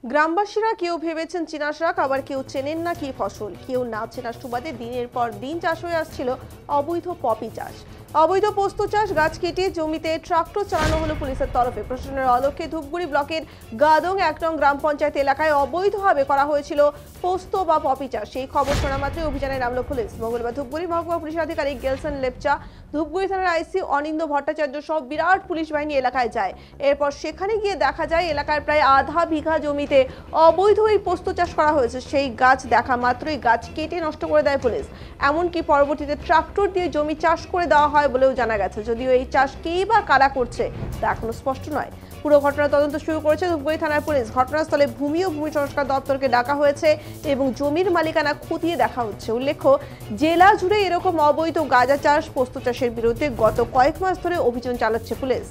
গ্রামবাসীরা কেউ ভেবেছেন চীনা শাক, আবার কেউ চেনেন না কি ফসল, কেউ না চেনার সুবাদে দিনের পর দিন চাষ হয়ে আসছিল অবৈধ পপি চাষ, অবৈধ পোস্ত চাষ। গাছ কেটে জমিতে ট্রাক্টর চালানো হলো পুলিশের তরফে। প্রশাসনের অলক্ষ্যে ধূপগুড়ি ব্লকের গাদং ১ নং গ্রাম পঞ্চায়েত এলাকায় অবৈধভাবে করা হয়েছিল পোস্ত বা পপি চাষ। সেই খবর শোনা মাত্রই অভিযানে নামলো পুলিশ। মঙ্গলবার ধূপগুড়ি মহকুমা পুলিশ আধিকারিক গেলসন লেপচা, ধূপগুড়ি থানার আইসি অনিন্দ ভট্টাচার্য সহ বিরাট পুলিশ বাহিনী এলাকায় যায়। এরপর সেখানে গিয়ে দেখা যায় এলাকার প্রায় আধা বিঘা জমিতে অবৈধ এই পোস্ত চাষ করা হয়েছে। সেই গাছ দেখা মাত্রই গাছ কেটে নষ্ট করে দেয় পুলিশ। এমনকি পরবর্তীতে ট্রাক্টর দিয়ে জমি চাষ করে দেওয়া হয় বলেও জানা গেছে। যদিও এই চাষ কেই বা কারা করছে তা এখনো স্পষ্ট নয়। পুরো ঘটনা তদন্ত শুরু করেছে ধূপগুড়ি থানার পুলিশ। ঘটনাস্থলে ভূমি ও ভূমি সংস্কার দপ্তরকে ডাকা হয়েছে এবং জমির মালিকানা খতিয়ে দেখা হচ্ছে। উল্লেখ্য, জেলা জুড়ে এরকম অবৈধ গাঁজা চাষ, পোস্ত চাষের বিরুদ্ধে গত কয়েক মাস ধরে অভিযান চালাচ্ছে পুলিশ।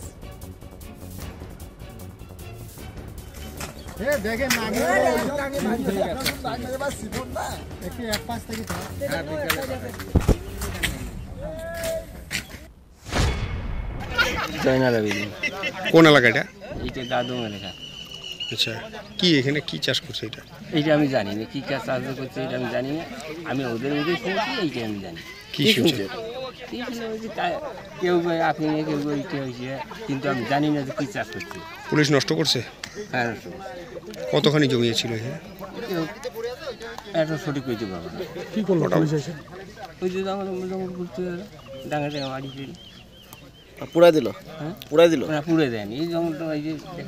কোন এলাকা এটা? এটা গাদং এলাকা। আচ্ছা, কি এখানে কি চাষ করছে এটা? এইটা আমি জানি না কি কাজ চাষ করছে, এটা আমি জানি না। আমি ওদের মধ্যে শুনছি, এইটা আমি জানি। কি শুনছে? কেউ আপনি কেউ এইটা হয়েছে, কিন্তু আমি জানি না যে কি চাষ করছে। পুলিশ নষ্ট করছে? হ্যাঁ, কতখানি জমি ছিল এখানে? এটা সঠিক হইতে পারবো না। কি করলো পুলিশ এসে? ওই যে জঙ্গল করতে ডাঙা ডাঙা মারি পুরা দিল? হ্যাঁ পুরা দিল? পুড়ে দেয়নি, এই জঙ্গলটা এই যে দেখা